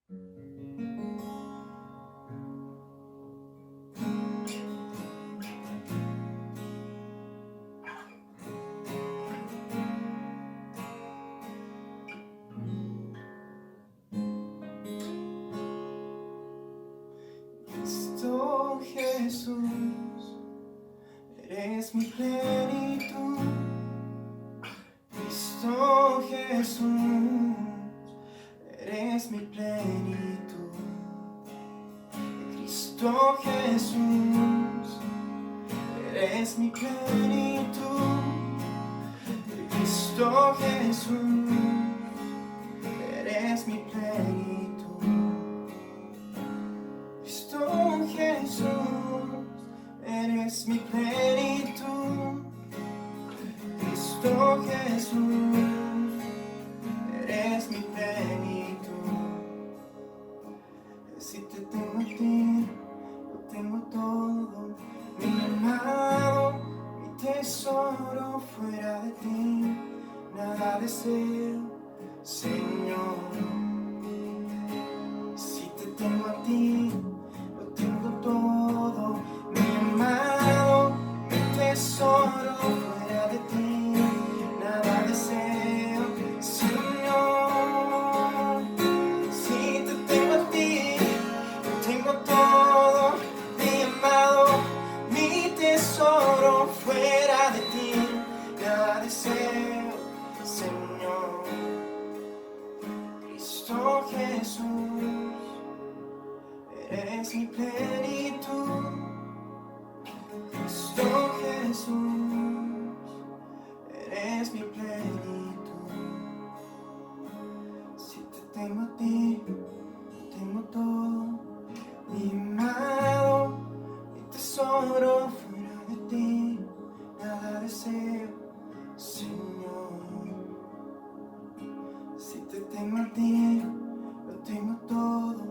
Cristo Jesús, eres mi plenitud. Cristo Jesús, eres mi plenitud. Cristo Jesús, eres mi plenitud. Cristo Jesús, eres mi plenitud. Cristo Jesús, eres mi plenitud. Cristo Jesús, eres mi plenitud. Si te tengo a ti, lo tengo todo, mi amado, mi tesoro. Fuera de ti, nada deseo, Señor. Si te tengo a ti, lo tengo todo, mi amado, mi tesoro. Fuera de ti, nada deseo, Señor. Si te tengo a ti, lo tengo todo, mi amado, mi tesoro. Fuera de ti, nada deseo, Señor. Cristo Jesús, eres mi plenitud. Cristo Jesús, eres mi plenitud. Si te tengo a ti, tengo todo, mi amado, mi tesoro. Fuera de ti, nada deseo, Señor. Si te tengo a ti, lo tengo todo,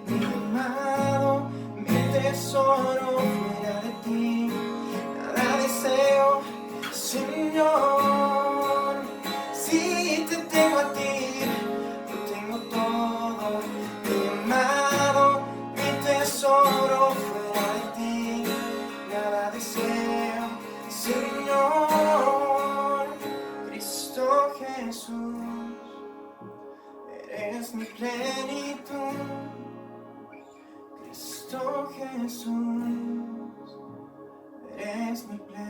mi amado, mi tesoro. Fuera de ti, nada deseo, Señor. Si te tengo a ti, lo tengo todo, mi amado, mi tesoro. Fuera de ti, nada deseo, Señor. Cristo Jesús, eres mi plenitud. Cristo Jesús, eres mi plenitud.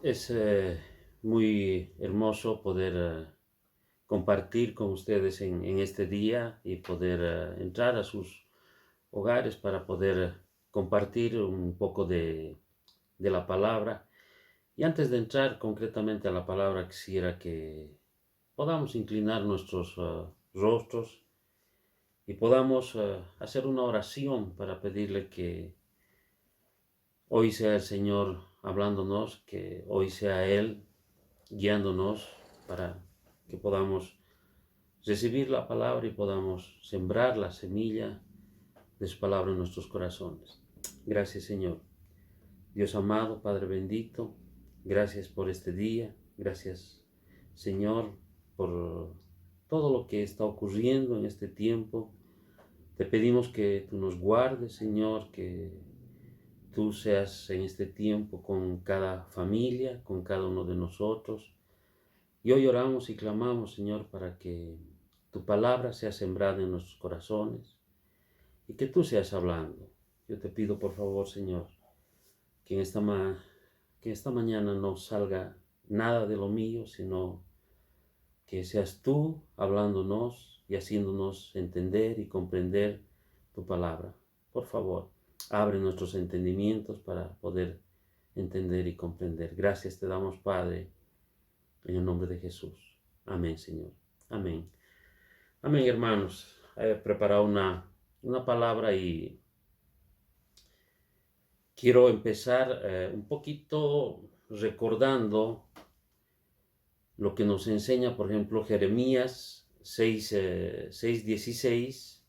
Es muy hermoso poder compartir con ustedes en este día y poder entrar a sus hogares para poder compartir un poco de la palabra. Y antes de entrar concretamente a la palabra, quisiera que podamos inclinar nuestros rostros y podamos hacer una oración para pedirle que hoy sea el Señor hablándonos, que hoy sea Él guiándonos para que podamos recibir la palabra y podamos sembrar la semilla de su palabra en nuestros corazones. Gracias, Señor. Dios amado, Padre bendito, gracias por este día. Gracias, Señor, por todo lo que está ocurriendo en este tiempo. Te pedimos que tú nos guardes, Señor, que tú seas en este tiempo con cada familia, con cada uno de nosotros. Y hoy oramos y clamamos, Señor, para que tu palabra sea sembrada en nuestros corazones y que tú seas hablando. Yo te pido, por favor, Señor, que en esta mañana no salga nada de lo mío, sino que seas tú hablándonos y haciéndonos entender y comprender tu palabra. Por favor, abre nuestros entendimientos para poder entender y comprender. Gracias te damos, Padre, en el nombre de Jesús. Amén, Señor. Amén. Amén, hermanos. He preparado una palabra y quiero empezar un poquito recordando lo que nos enseña, por ejemplo, Jeremías 6:16.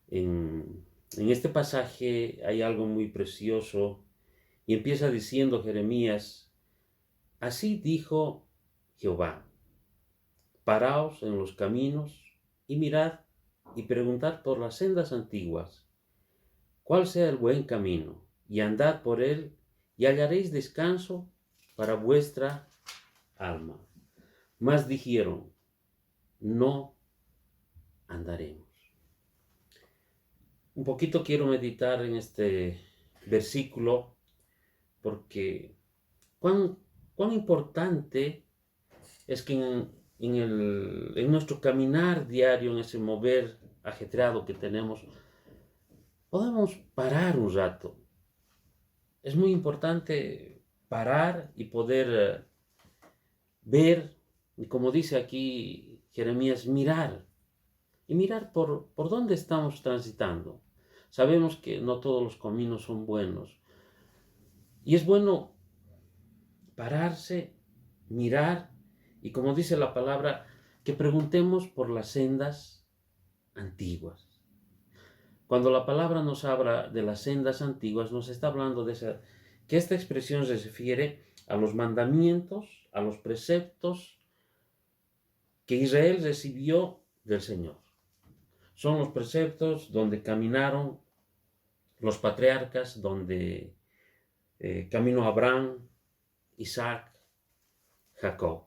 En este pasaje hay algo muy precioso y empieza diciendo Jeremías: así dijo Jehová, paraos en los caminos y mirad y preguntad por las sendas antiguas, cuál sea el buen camino, y andad por él, y hallaréis descanso para vuestra alma. Mas dijeron, no andaremos. Un poquito quiero meditar en este versículo porque cuán importante es que en nuestro caminar diario, en ese mover ajetreado que tenemos, podemos parar un rato. Es muy importante parar y poder ver, y como dice aquí Jeremías, mirar. Y mirar por dónde estamos transitando. Sabemos que no todos los caminos son buenos. Y es bueno pararse, mirar, y como dice la palabra, que preguntemos por las sendas antiguas. Cuando la palabra nos habla de las sendas antiguas, nos está hablando que esta expresión se refiere a los mandamientos, a los preceptos que Israel recibió del Señor. Son los preceptos donde caminaron los patriarcas, donde caminó Abraham, Isaac, Jacob.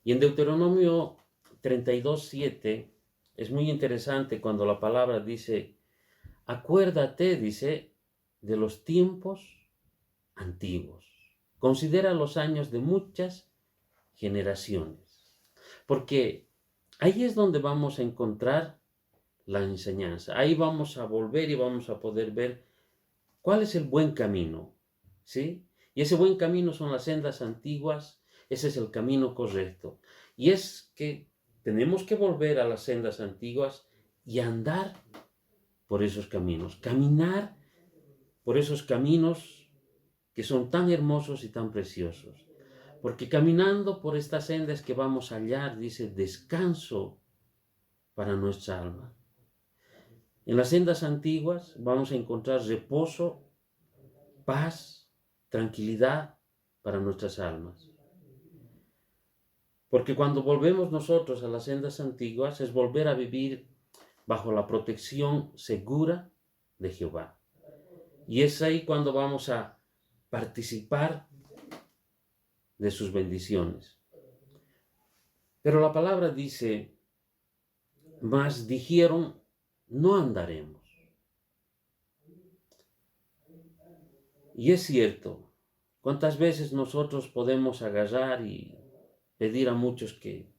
Y en Deuteronomio 32:7 es muy interesante cuando la palabra dice, acuérdate, dice, de los tiempos antiguos. Considera los años de muchas generaciones. Porque ahí es donde vamos a encontrar la enseñanza. Ahí vamos a volver y vamos a poder ver cuál es el buen camino, ¿sí? Y ese buen camino son las sendas antiguas, ese es el camino correcto. Y es que tenemos que volver a las sendas antiguas y andar por esos caminos, caminar por esos caminos que son tan hermosos y tan preciosos. Porque caminando por estas sendas que vamos a hallar, dice, descanso para nuestra alma. En las sendas antiguas vamos a encontrar reposo, paz, tranquilidad para nuestras almas. Porque cuando volvemos nosotros a las sendas antiguas es volver a vivir bajo la protección segura de Jehová. Y es ahí cuando vamos a participar de sus bendiciones. Pero la palabra dice, mas dijeron, no andaremos. Y es cierto, ¿cuántas veces nosotros podemos agarrar y pedir a muchos que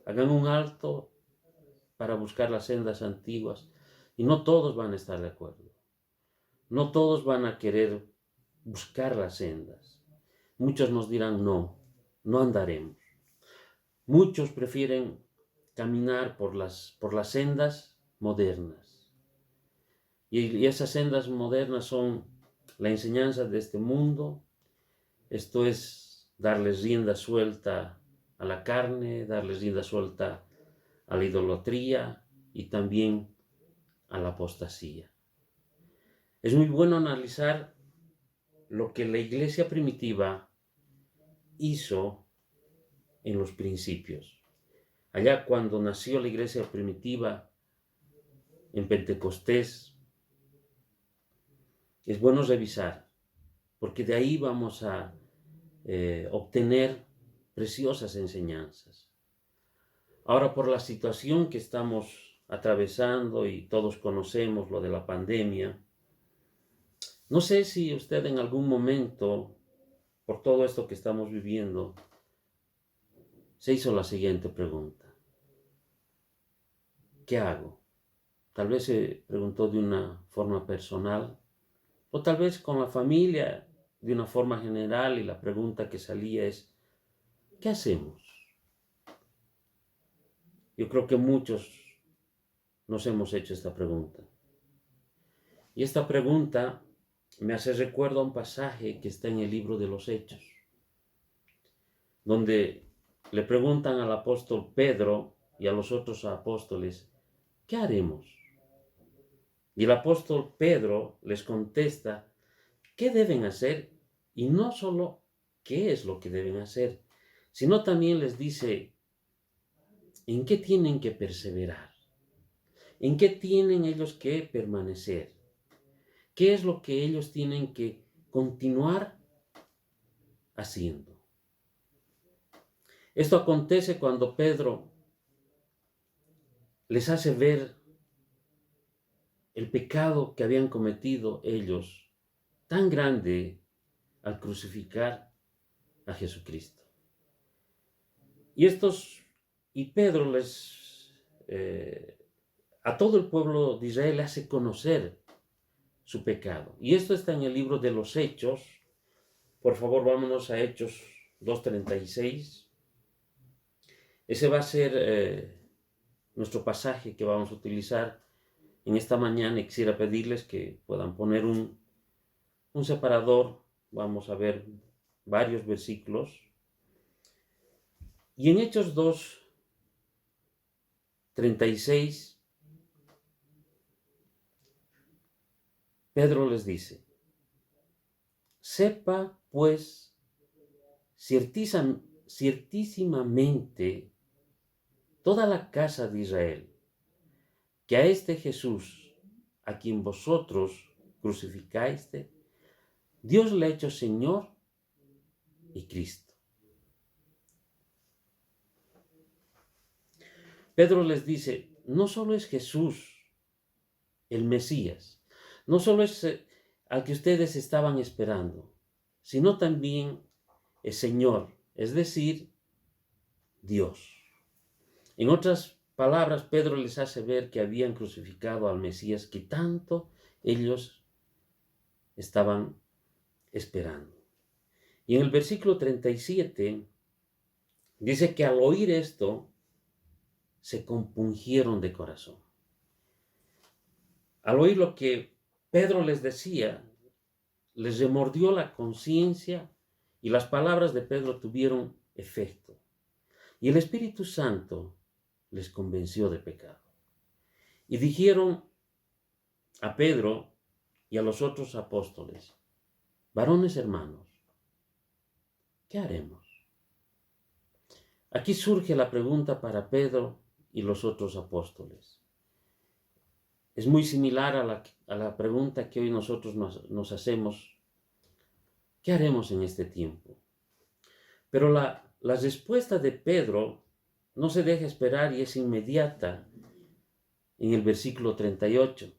hagan un alto para buscar las sendas antiguas? Y no todos van a estar de acuerdo. No todos van a querer buscar las sendas. Muchos nos dirán, no, no andaremos. Muchos prefieren caminar por las sendas modernas. Y esas sendas modernas son la enseñanza de este mundo. Esto es darles rienda suelta a la carne, darles rienda suelta a la idolatría y también a la apostasía. Es muy bueno analizar lo que la iglesia primitiva hizo en los principios. Allá cuando nació la iglesia primitiva en Pentecostés, es bueno revisar, porque de ahí vamos a obtener preciosas enseñanzas. Ahora, por la situación que estamos atravesando y todos conocemos lo de la pandemia, no sé si usted en algún momento, por todo esto que estamos viviendo, se hizo la siguiente pregunta. ¿Qué hago? Tal vez se preguntó de una forma personal, o tal vez con la familia de una forma general, y la pregunta que salía es, ¿qué hacemos? Yo creo que muchos nos hemos hecho esta pregunta. Y esta pregunta me hace recuerdo a un pasaje que está en el libro de los Hechos, donde le preguntan al apóstol Pedro y a los otros apóstoles, ¿qué haremos? Y el apóstol Pedro les contesta, ¿qué deben hacer? Y no solo qué es lo que deben hacer, sino también les dice en qué tienen que perseverar, en qué tienen ellos que permanecer, qué es lo que ellos tienen que continuar haciendo. Esto acontece cuando Pedro les hace ver el pecado que habían cometido ellos, tan grande, al crucificar a Jesucristo. Y Pedro a todo el pueblo de Israel le hace conocer su pecado. Y esto está en el libro de los Hechos. Por favor, vámonos a Hechos 2:36. Ese va a ser nuestro pasaje que vamos a utilizar en esta mañana, y quisiera pedirles que puedan poner un separador. Vamos a ver varios versículos. Y en Hechos 2:36, Pedro les dice, sepa pues ciertísimamente toda la casa de Israel, que a este Jesús, a quien vosotros crucificaste, Dios le ha hecho Señor y Cristo. Pedro les dice, no solo es Jesús, el Mesías, no solo es al que ustedes estaban esperando, sino también es Señor, es decir, Dios. En otras palabras, Pedro les hace ver que habían crucificado al Mesías que tanto ellos estaban esperando. Y en el versículo 37 dice que al oír esto, se compungieron de corazón. Al oír lo que Pedro les decía, les remordió la conciencia y las palabras de Pedro tuvieron efecto. Y el Espíritu Santo les convenció de pecado. Y dijeron a Pedro y a los otros apóstoles, varones hermanos, ¿qué haremos? Aquí surge la pregunta para Pedro y los otros apóstoles. Es muy similar a la pregunta que hoy nosotros nos hacemos. ¿Qué haremos en este tiempo? Pero la respuesta de Pedro no se deja esperar y es inmediata en el versículo 38.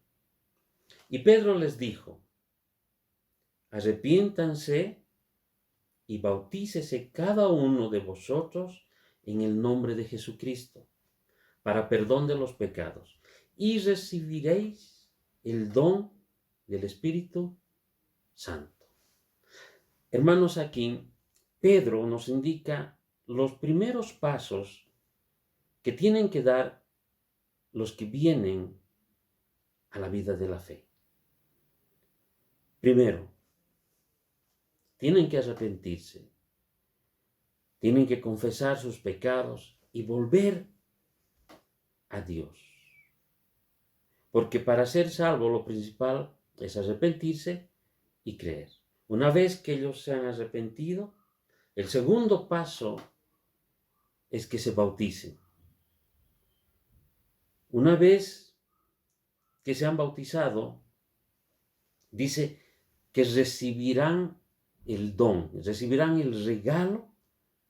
Y Pedro les dijo, arrepiéntanse y bautícese cada uno de vosotros en el nombre de Jesucristo, para perdón de los pecados, y recibiréis el don del Espíritu Santo. Hermanos, aquí Pedro nos indica los primeros pasos que tienen que dar los que vienen a la vida de la fe. Primero, tienen que arrepentirse, tienen que confesar sus pecados y volver a Dios. Porque para ser salvo lo principal es arrepentirse y creer. Una vez que ellos se han arrepentido, el segundo paso es que se bauticen. Una vez que se han bautizado, dice que recibirán el don, recibirán el regalo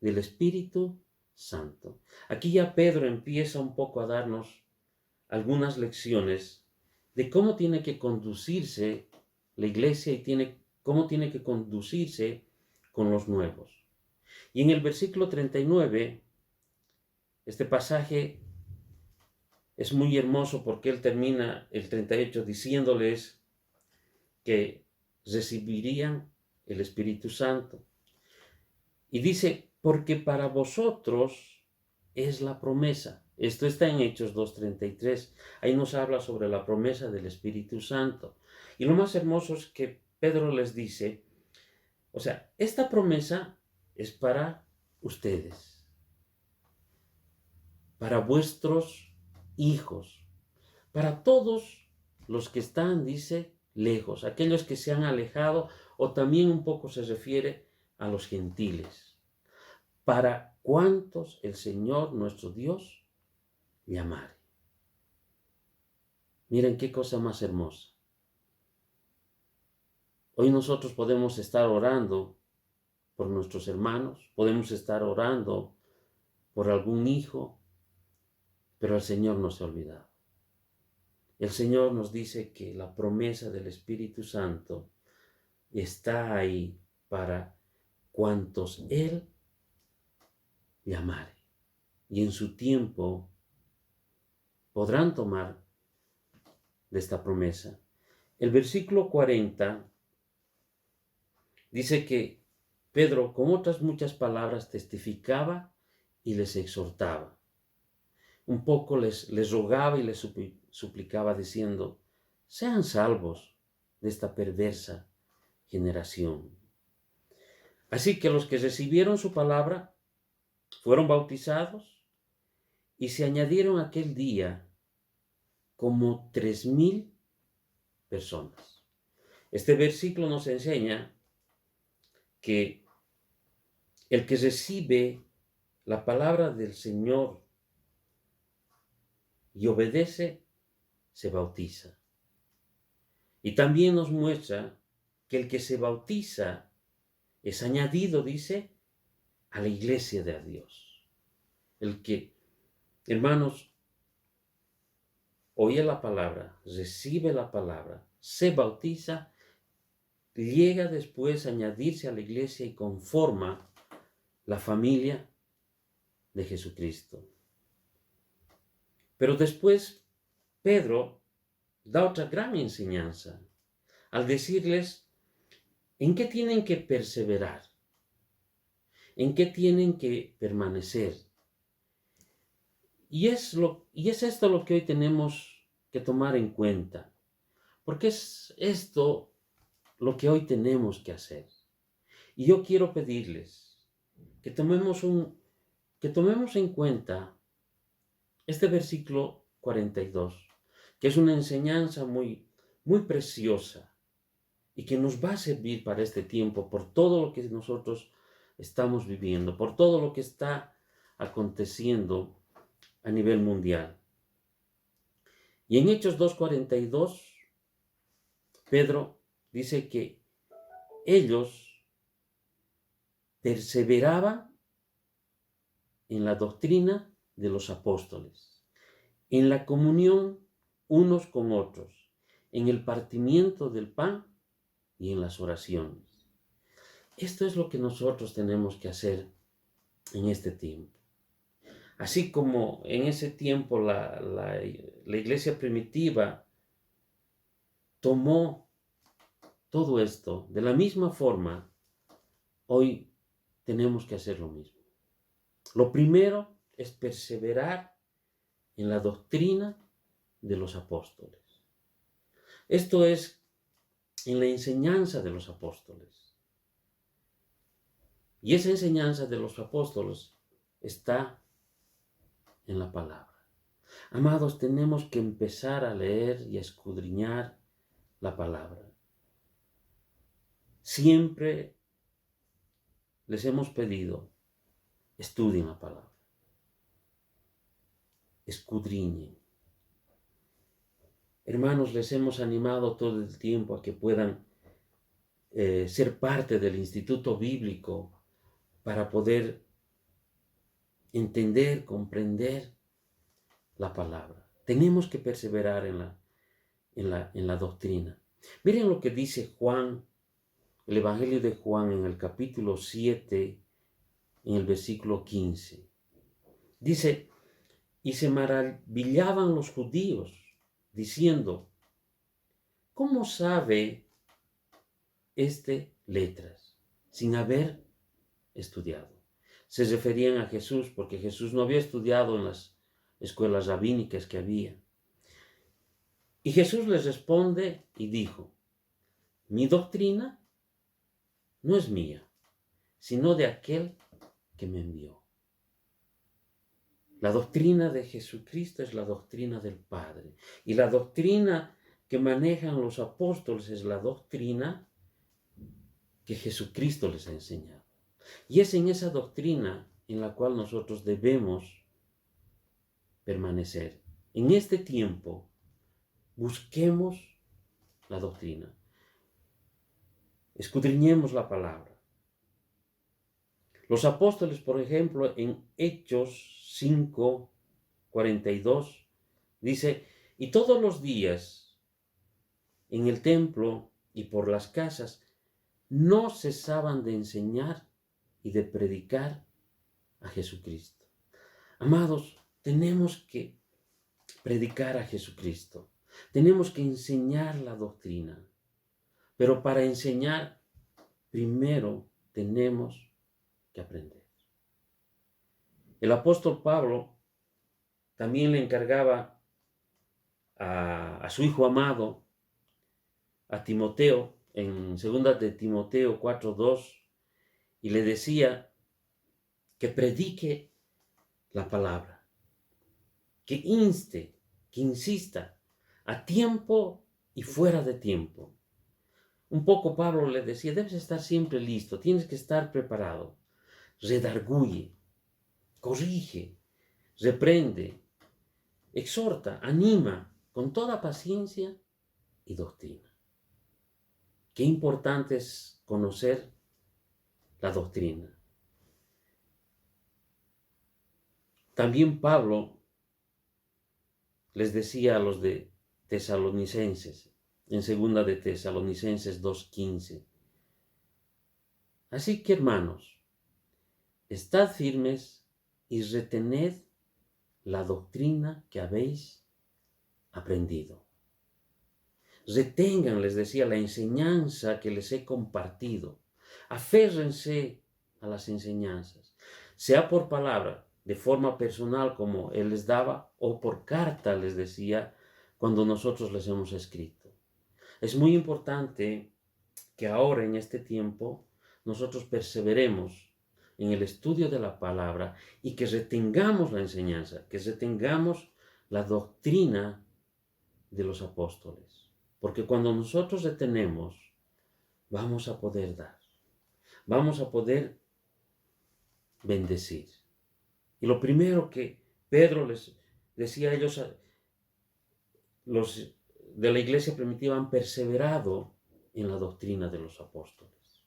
del Espíritu Santo. Aquí ya Pedro empieza un poco a darnos algunas lecciones de cómo tiene que conducirse la iglesia y cómo tiene que conducirse con los nuevos. Y en el versículo 39, este pasaje es muy hermoso porque él termina el 38 diciéndoles que recibirían el Espíritu Santo. Y dice, porque para vosotros es la promesa. Esto está en Hechos 2:33. Ahí nos habla sobre la promesa del Espíritu Santo. Y lo más hermoso es que Pedro les dice, o sea, esta promesa es para ustedes, para vuestros hijos, para todos los que están, dice, lejos, aquellos que se han alejado, o también un poco se refiere a los gentiles, para cuantos el Señor nuestro Dios llamare. Miren qué cosa más hermosa. Hoy nosotros podemos estar orando por nuestros hermanos, podemos estar orando por algún hijo, pero el Señor no se ha olvidado. El Señor nos dice que la promesa del Espíritu Santo está ahí para cuantos Él llamare. Y en su tiempo podrán tomar de esta promesa. El versículo 40 dice que Pedro, con otras muchas palabras, testificaba y les exhortaba. Un poco les rogaba y les suplicaba diciendo, sean salvos de esta perversa generación. Así que los que recibieron su palabra fueron bautizados y se añadieron aquel día como 3,000 personas. Este versículo nos enseña que el que recibe la palabra del Señor y obedece, se bautiza. Y también nos muestra que el que se bautiza es añadido, dice, a la iglesia de Dios. El que, hermanos, oye la palabra, recibe la palabra, se bautiza, llega después a añadirse a la iglesia y conforma la familia de Jesucristo. Pero después Pedro da otra gran enseñanza al decirles en qué tienen que perseverar, en qué tienen que permanecer. Y es esto lo que hoy tenemos que tomar en cuenta, porque es esto lo que hoy tenemos que hacer. Y yo quiero pedirles que tomemos en cuenta este versículo 42, que es una enseñanza muy, muy preciosa y que nos va a servir para este tiempo, por todo lo que nosotros estamos viviendo, por todo lo que está aconteciendo a nivel mundial. Y en Hechos 2:42, Pedro dice que ellos perseveraban en la doctrina de los apóstoles, en la comunión unos con otros, en el partimiento del pan y en las oraciones. Esto es lo que nosotros tenemos que hacer en este tiempo. Así como en ese tiempo la iglesia primitiva tomó todo esto, de la misma forma, hoy tenemos que hacer lo mismo. Lo primero es perseverar en la doctrina de los apóstoles. Esto es en la enseñanza de los apóstoles. Y esa enseñanza de los apóstoles está en la palabra. Amados, tenemos que empezar a leer y a escudriñar la palabra. Siempre les hemos pedido, estudien la palabra, escudriñen. Hermanos, les hemos animado todo el tiempo a que puedan ser parte del Instituto Bíblico para poder entender, comprender la palabra. Tenemos que perseverar en la doctrina. Miren lo que dice Juan, el Evangelio de Juan en el capítulo 7, en el versículo 15. Dice, y se maravillaban los judíos, diciendo, ¿cómo sabe letras sin haber estudiado? Se referían a Jesús, porque Jesús no había estudiado en las escuelas rabínicas que había. Y Jesús les responde y dijo, Mi doctrina no es mía, sino de aquel que me envió. La doctrina de Jesucristo es la doctrina del Padre. Y la doctrina que manejan los apóstoles es la doctrina que Jesucristo les ha enseñado. Y es en esa doctrina en la cual nosotros debemos permanecer. En este tiempo, busquemos la doctrina. Escudriñemos la palabra. Los apóstoles, por ejemplo, en Hechos 5:42, dice, y todos los días en el templo y por las casas no cesaban de enseñar y de predicar a Jesucristo. Amados, tenemos que predicar a Jesucristo. Tenemos que enseñar la doctrina. Pero para enseñar, primero tenemos que aprender. El apóstol Pablo también le encargaba a su hijo amado, a Timoteo, en 2 de Timoteo 4:2, y le decía que predique la palabra, que inste, que insista, a tiempo y fuera de tiempo. Un poco Pablo le decía, debes estar siempre listo, tienes que estar preparado. Redarguye, corrige, reprende, exhorta, anima con toda paciencia y doctrina. Qué importante es conocer la doctrina. También Pablo les decía a los de Tesalonicenses, en 2 de Tesalonicenses 2:15, así que hermanos, estad firmes y retened la doctrina que habéis aprendido. Retengan, les decía, la enseñanza que les he compartido. Aférrense a las enseñanzas, sea por palabra, de forma personal como Él les daba, o por carta les decía cuando nosotros les hemos escrito. Es muy importante que ahora en este tiempo nosotros perseveremos en el estudio de la palabra y que retengamos la enseñanza, que retengamos la doctrina de los apóstoles. Porque cuando nosotros retenemos, vamos a poder dar, vamos a poder bendecir. Y lo primero que Pedro les decía a ellos, los de la iglesia primitiva han perseverado en la doctrina de los apóstoles.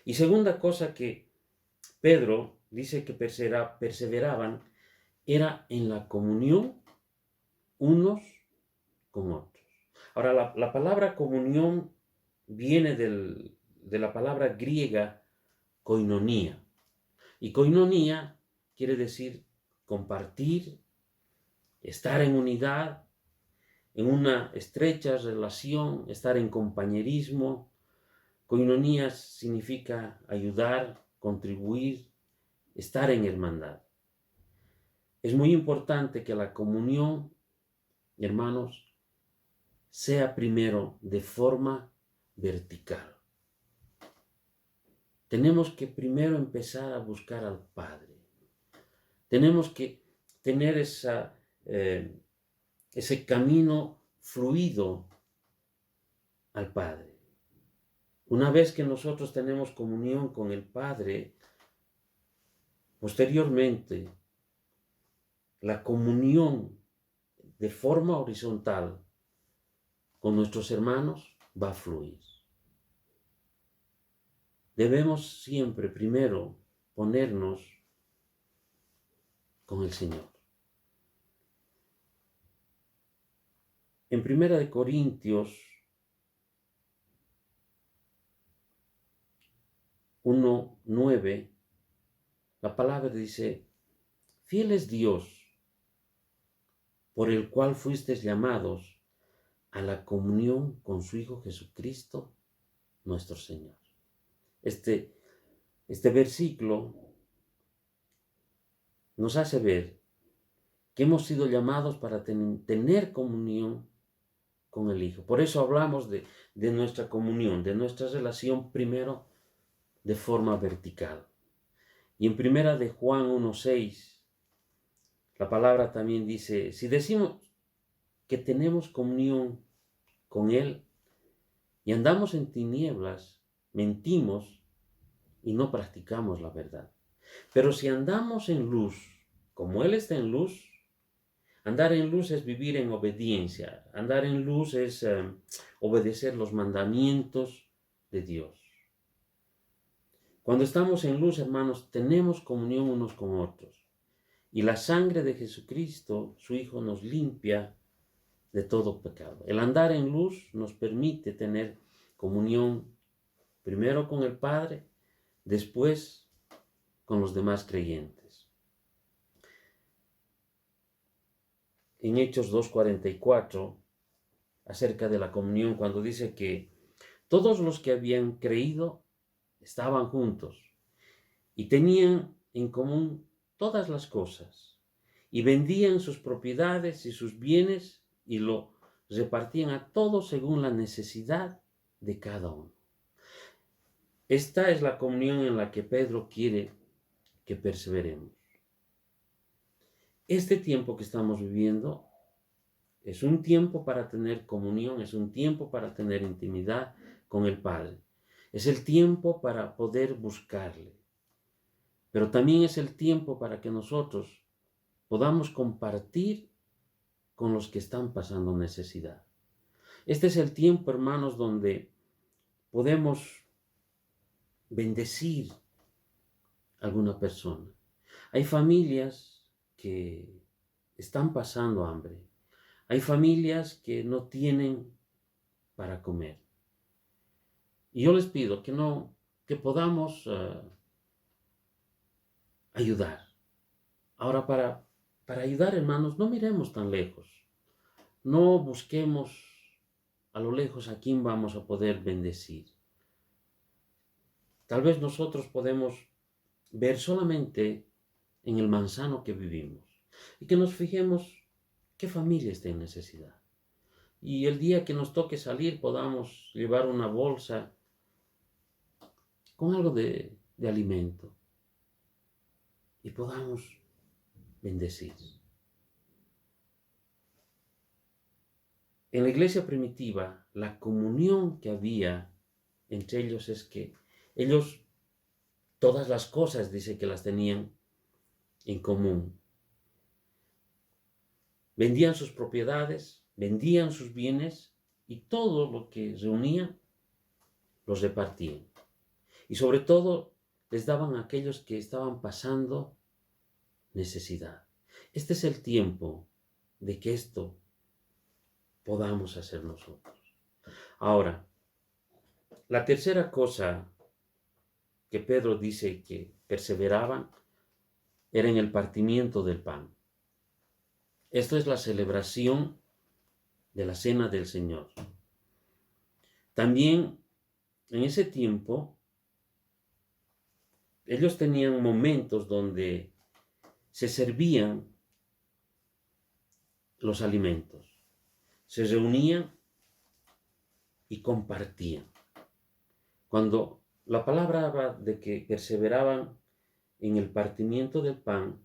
Y segunda cosa que Pedro dice que perseveraban era en la comunión unos con otros. Ahora, la palabra comunión viene de la palabra griega koinonía. Y koinonía quiere decir compartir, estar en unidad, en una estrecha relación, estar en compañerismo. Koinonía significa ayudar, contribuir, estar en hermandad. Es muy importante que la comunión, hermanos, sea primero de forma vertical. Tenemos que primero empezar a buscar al Padre. Tenemos que tener ese camino fluido al Padre. Una vez que nosotros tenemos comunión con el Padre, posteriormente, la comunión de forma horizontal con nuestros hermanos va a fluir. Debemos siempre primero ponernos con el Señor. En 1 Corintios 1:9, la palabra dice, fiel es Dios, por el cual fuisteis llamados a la comunión con su Hijo Jesucristo, nuestro Señor. Este versículo nos hace ver que hemos sido llamados para tener comunión con el Hijo. Por eso hablamos de nuestra comunión, de nuestra relación primero de forma vertical. Y en primera de Juan 1:6, la palabra también dice, si decimos que tenemos comunión con Él y andamos en tinieblas, mentimos y no practicamos la verdad. Pero si andamos en luz, como Él está en luz, andar en luz es vivir en obediencia. Andar en luz es obedecer los mandamientos de Dios. Cuando estamos en luz, hermanos, tenemos comunión unos con otros. Y la sangre de Jesucristo, su Hijo, nos limpia de todo pecado. El andar en luz nos permite tener comunión primero con el Padre, después con los demás creyentes. En Hechos 2:44, acerca de la comunión, cuando dice que todos los que habían creído estaban juntos y tenían en común todas las cosas y vendían sus propiedades y sus bienes y lo repartían a todos según la necesidad de cada uno. Esta es la comunión en la que Pedro quiere que perseveremos. Este tiempo que estamos viviendo es un tiempo para tener comunión, es un tiempo para tener intimidad con el Padre. Es el tiempo para poder buscarle. Pero también es el tiempo para que nosotros podamos compartir con los que están pasando necesidad. Este es el tiempo, hermanos, donde podemos bendecir a alguna persona. Hay familias que están pasando hambre. Hay familias que no tienen para comer. Y yo les pido que podamos ayudar. Ahora, para ayudar, hermanos, no miremos tan lejos. No busquemos a lo lejos a quién vamos a poder bendecir. Tal vez nosotros podemos ver solamente en el manzano que vivimos y que nos fijemos qué familia está en necesidad. Y el día que nos toque salir podamos llevar una bolsa con algo de alimento y podamos bendecir. En la iglesia primitiva, la comunión que había entre ellos es que ellos todas las cosas, dice que las tenían en común. Vendían sus propiedades, vendían sus bienes y todo lo que reunían los repartían. Y sobre todo les daban a aquellos que estaban pasando necesidad. Este es el tiempo de que esto podamos hacer nosotros. Ahora, la tercera cosa que Pedro dice que perseveraban era en el partimiento del pan. Esto es la celebración de la cena del Señor. También en ese tiempo ellos tenían momentos donde se servían los alimentos, se reunían y compartían. Cuando la palabra habla de que perseveraban en el partimiento del pan,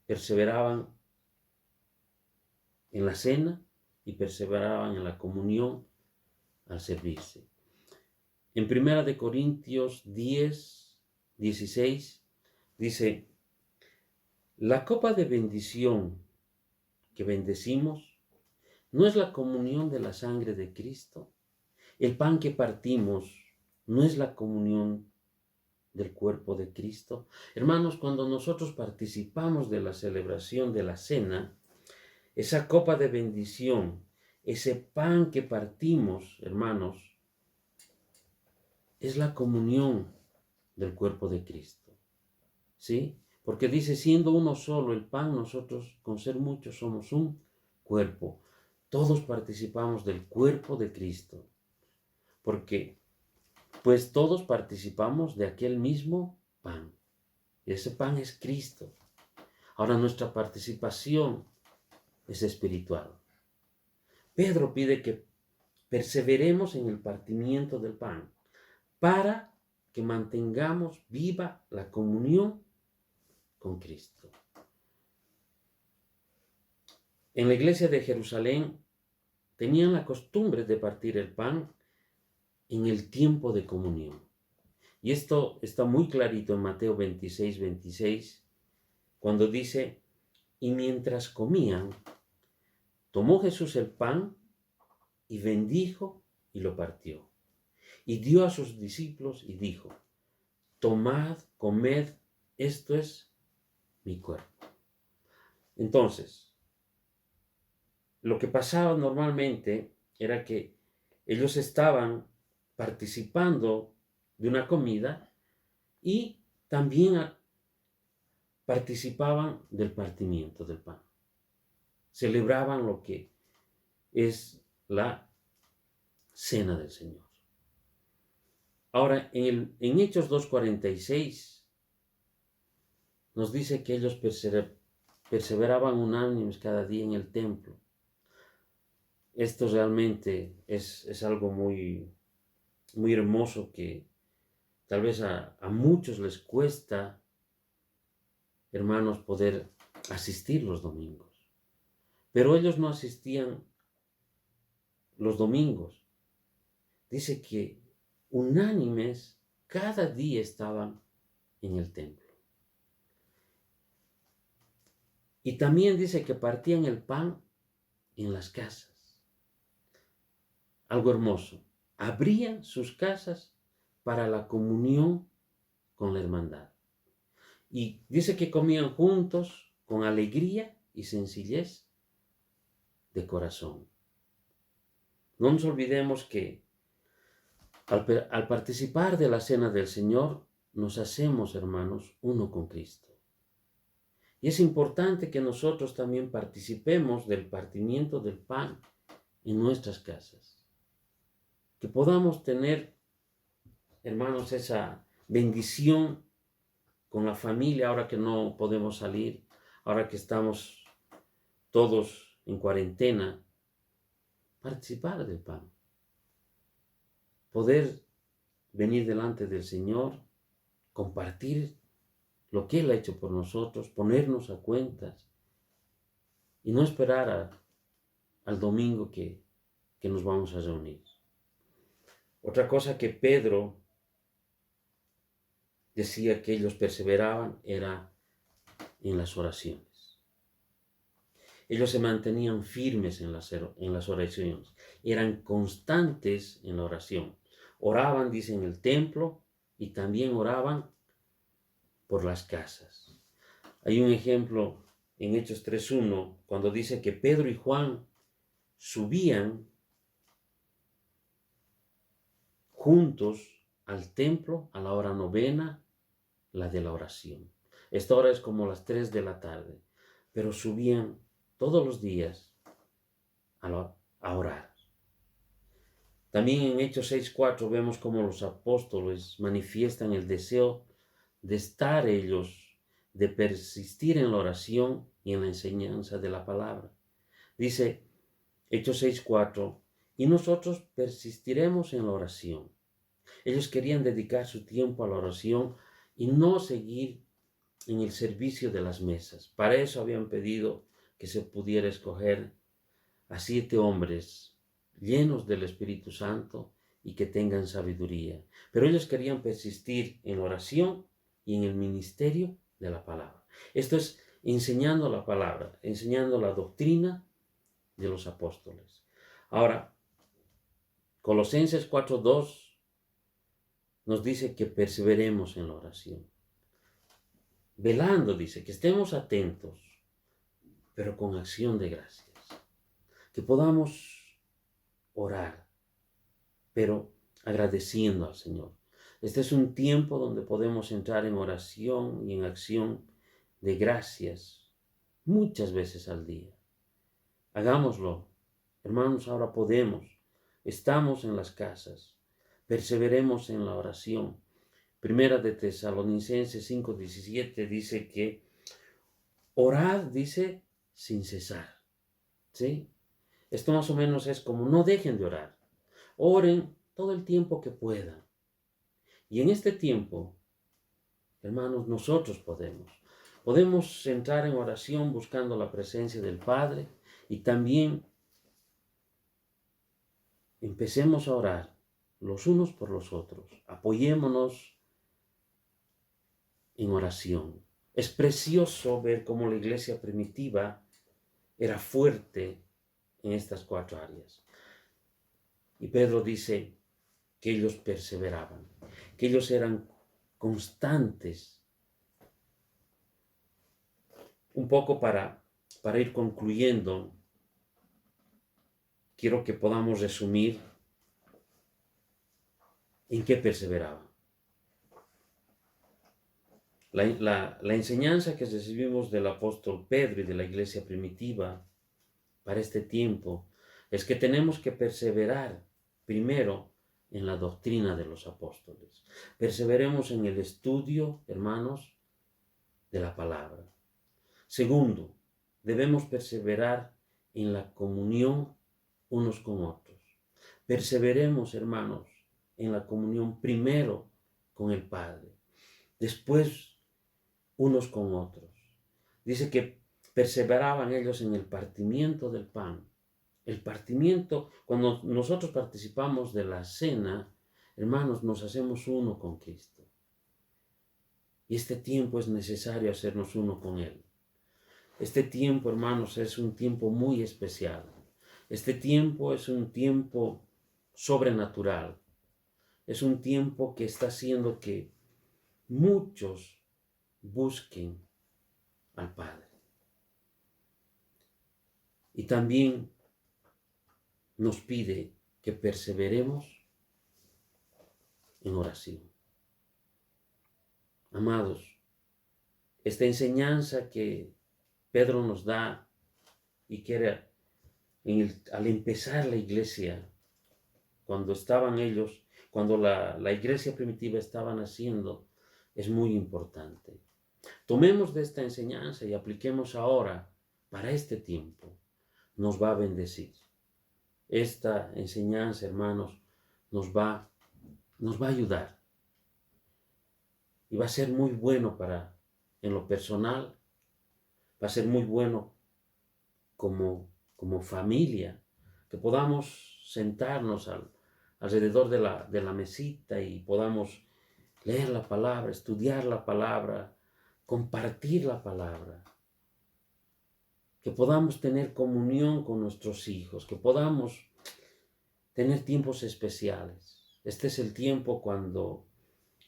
perseveraban en la cena y perseveraban en la comunión al servirse. En 1 Corintios 10:16 dice, la copa de bendición que bendecimos no es la comunión de la sangre de Cristo. El pan que partimos no es la comunión del cuerpo de Cristo. Hermanos, cuando nosotros participamos de la celebración de la cena, esa copa de bendición, ese pan que partimos, hermanos, es la comunión del cuerpo de Cristo. ¿Sí? Porque dice, siendo uno solo el pan, nosotros con ser muchos somos un cuerpo. Todos participamos del cuerpo de Cristo. Porque, pues todos participamos de aquel mismo pan. Y ese pan es Cristo. Ahora nuestra participación es espiritual. Pedro pide que perseveremos en el partimiento del pan, para que mantengamos viva la comunión con Cristo. En la iglesia de Jerusalén tenían la costumbre de partir el pan en el tiempo de comunión. Y esto está muy clarito en Mateo 26, cuando dice: y mientras comían, tomó Jesús el pan y bendijo y lo partió. Y dio a sus discípulos y dijo: tomad, comed, esto es mi cuerpo. Entonces, lo que pasaba normalmente era que ellos estaban participando de una comida y también participaban del partimiento del pan. Celebraban lo que es la cena del Señor. Ahora, en Hechos 2:46 nos dice que ellos perseveraban unánimes cada día en el templo. Esto realmente es algo muy, muy hermoso que tal vez a muchos les cuesta, hermanos, poder asistir los domingos. Pero ellos no asistían los domingos. Dice que unánimes cada día estaban en el templo. Y también dice que partían el pan en las casas. Algo hermoso. Abrían sus casas para la comunión con la hermandad. Y dice que comían juntos con alegría y sencillez de corazón. No nos olvidemos que al participar de la cena del Señor, nos hacemos, hermanos, uno con Cristo. Y es importante que nosotros también participemos del partimiento del pan en nuestras casas. Que podamos tener, hermanos, esa bendición con la familia ahora que no podemos salir, ahora que estamos todos en cuarentena, participar del pan. Poder venir delante del Señor, compartir lo que Él ha hecho por nosotros, ponernos a cuentas y no esperar al domingo que nos vamos a reunir. Otra cosa que Pedro decía que ellos perseveraban era en las oraciones. Ellos se mantenían firmes en las oraciones, eran constantes en la oración. Oraban, dice, en el templo y también oraban por las casas. Hay un ejemplo en Hechos 3:1, cuando dice que Pedro y Juan subían juntos al templo a la hora novena, la de la oración. Esta hora es como las 3 de la tarde, pero subían todos los días a orar. También en Hechos 6:4 vemos cómo los apóstoles manifiestan el deseo de estar ellos, de persistir en la oración y en la enseñanza de la palabra. Dice Hechos 6:4, y nosotros persistiremos en la oración. Ellos querían dedicar su tiempo a la oración y no seguir en el servicio de las mesas. Para eso habían pedido que se pudiera escoger a 7 hombres llenos del Espíritu Santo y que tengan sabiduría. Pero ellos querían persistir en la oración y en el ministerio de la palabra. Esto es enseñando la palabra, enseñando la doctrina de los apóstoles. Ahora, Colosenses 4:2 nos dice que perseveremos en la oración. Velando, dice, que estemos atentos, pero con acción de gracias. Que podamos orar, pero agradeciendo al Señor. Este es un tiempo donde podemos entrar en oración y en acción de gracias muchas veces al día. Hagámoslo, hermanos, ahora podemos. Estamos en las casas. Perseveremos en la oración. Primera de Tesalonicenses 5:17 dice que orad, dice, sin cesar. ¿Sí? Esto más o menos es como no dejen de orar. Oren todo el tiempo que puedan. Y en este tiempo, hermanos, nosotros podemos entrar en oración buscando la presencia del Padre y también empecemos a orar los unos por los otros. Apoyémonos en oración. Es precioso ver cómo la iglesia primitiva era fuerte en estas 4 áreas. Y Pedro dice que ellos perseveraban, que ellos eran constantes. Un poco para ir concluyendo, quiero que podamos resumir en qué perseveraban. La enseñanza que recibimos del apóstol Pedro y de la iglesia primitiva para este tiempo es que tenemos que perseverar primero en la doctrina de los apóstoles. Perseveremos en el estudio, hermanos, de la palabra. Segundo, debemos perseverar en la comunión unos con otros. Perseveremos, hermanos, en la comunión primero con el Padre, después unos con otros. Dice que perseveraban ellos en el partimiento del pan. El partimiento, cuando nosotros participamos de la cena, hermanos, nos hacemos uno con Cristo. Y este tiempo es necesario hacernos uno con Él. Este tiempo, hermanos, es un tiempo muy especial. Este tiempo es un tiempo sobrenatural. Es un tiempo que está haciendo que muchos busquen al Padre. Y también nos pide que perseveremos en oración. Amados, esta enseñanza que Pedro nos da y que al empezar la iglesia, cuando estaban ellos, cuando la iglesia primitiva estaba naciendo, es muy importante. Tomemos de esta enseñanza y apliquemos ahora para este tiempo. Nos va a bendecir. Esta enseñanza, hermanos, nos va a ayudar. Y va a ser muy bueno en lo personal, va a ser muy bueno como familia, que podamos sentarnos alrededor de la mesita y podamos leer la palabra, estudiar la palabra, compartir la palabra, que podamos tener comunión con nuestros hijos, que podamos tener tiempos especiales. Este es el tiempo cuando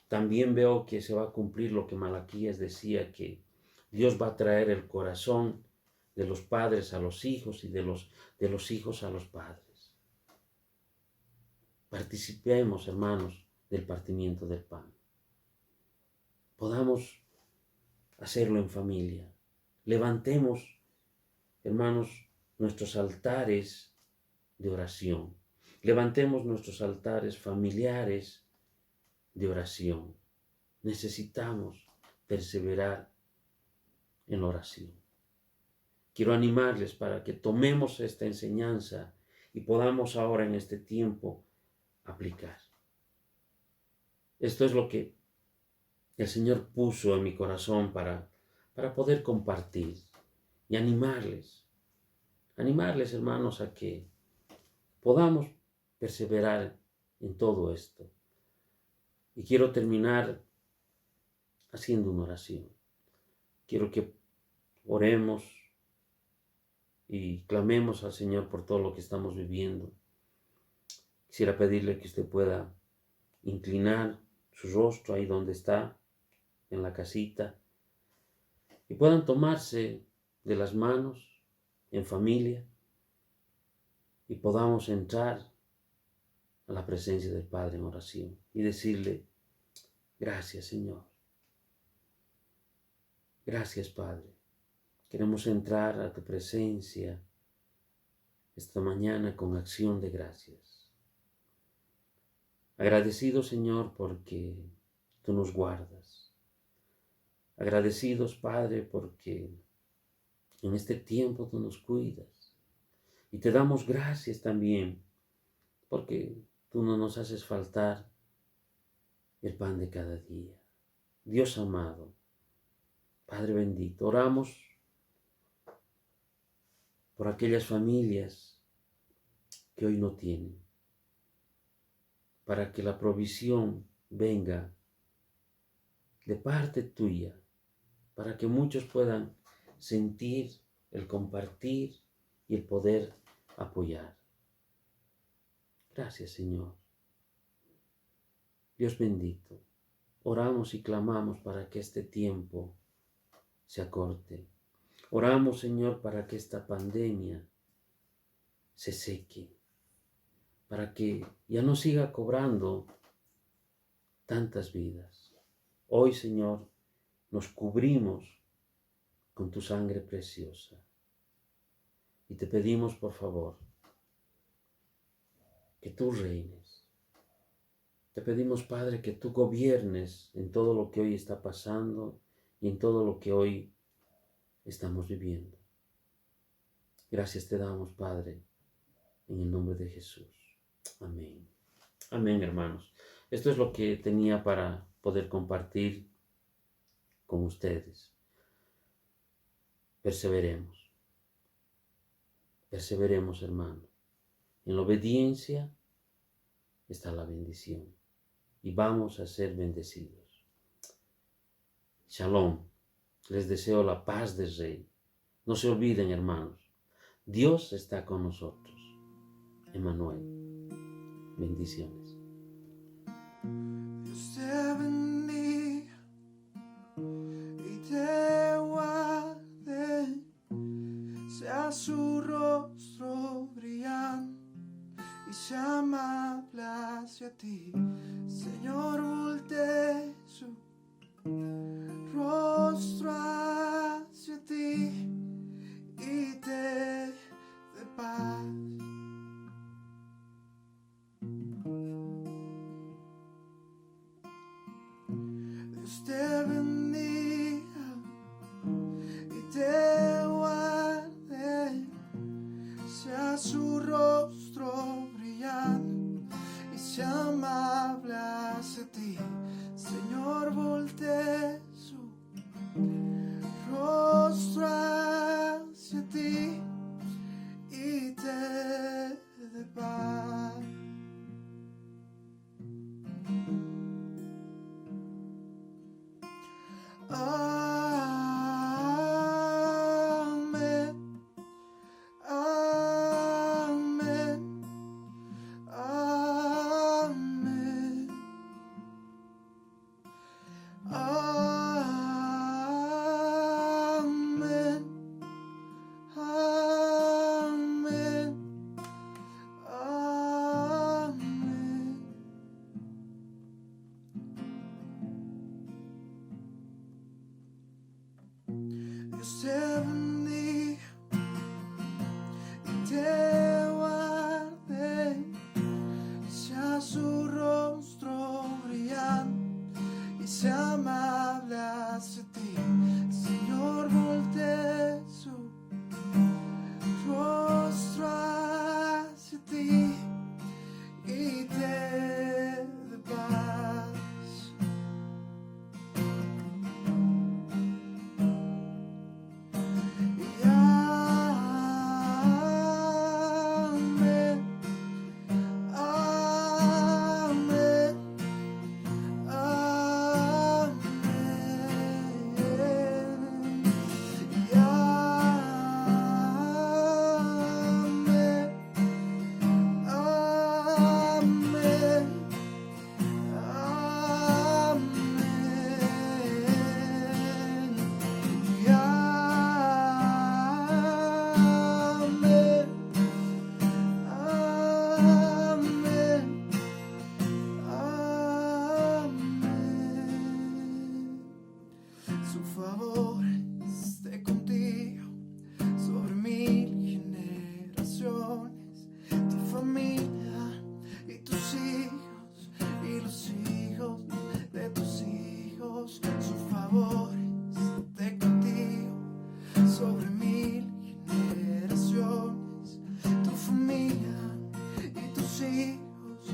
también veo que se va a cumplir lo que Malaquías decía, que Dios va a traer el corazón de los padres a los hijos y de los hijos a los padres. Participemos, hermanos, del partimiento del pan. Podamos hacerlo en familia. Levantemos, hermanos, nuestros altares de oración. Levantemos nuestros altares familiares de oración. Necesitamos perseverar en la oración. Quiero animarles para que tomemos esta enseñanza y podamos ahora en este tiempo aplicar. Esto es lo que el Señor puso en mi corazón para poder compartir y animarles, hermanos, a que podamos perseverar en todo esto. Y quiero terminar haciendo una oración. Quiero que oremos y clamemos al Señor por todo lo que estamos viviendo. Quisiera pedirle que usted pueda inclinar su rostro ahí donde está, en la casita, y puedan tomarse de las manos en familia y podamos entrar a la presencia del Padre en oración y decirle: gracias, Señor. Gracias, Padre. Queremos entrar a tu presencia esta mañana con acción de gracias. Agradecido, Señor, porque tú nos guardas. Agradecidos, Padre, porque en este tiempo tú nos cuidas. Y te damos gracias también porque tú no nos haces faltar el pan de cada día. Dios amado, Padre bendito, oramos por aquellas familias que hoy no tienen, para que la provisión venga de parte tuya, para que muchos puedan sentir el compartir y el poder apoyar. Gracias, Señor. Dios bendito, oramos y clamamos para que este tiempo se acorte. Oramos, Señor, para que esta pandemia se seque, para que ya no siga cobrando tantas vidas. Hoy, Señor, nos cubrimos con tu sangre preciosa y te pedimos, por favor, que tú reines. Te pedimos, Padre, que tú gobiernes en todo lo que hoy está pasando y en todo lo que hoy estamos viviendo. Gracias te damos, Padre, en el nombre de Jesús. Amén. Amén, hermanos. Esto es lo que tenía para poder compartir con ustedes. Perseveremos. Perseveremos, hermano. En la obediencia está la bendición. Y vamos a ser bendecidos. Shalom. Les deseo la paz del Rey. No se olviden, hermanos. Dios está con nosotros. Emmanuel. Bendiciones. Dios te bendiga y te guarde, sea su rostro brillante y sea amable hacia ti. Señor, voltee su rostro hacia ti y te dé paz. Dios te bendiga y te guarde, sea su rostro brillante y sea amable hacia ti. Señor, voltee su rostro hacia ti y te dé paz. Amén, amén, amén, amén, amén, amén. Dios te bendiga y te guarde, sea su rostro brillante y sea amable hacia ti. Señor, voltee su rostro hacia ti y te dé paz. Su favor esté contigo sobre 1000 generaciones, tu familia y tus hijos y los hijos de tus hijos. Su favor esté contigo sobre 1000 generaciones, tu familia y tus hijos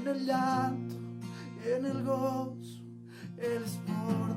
en el llanto y en el gozo, Él es por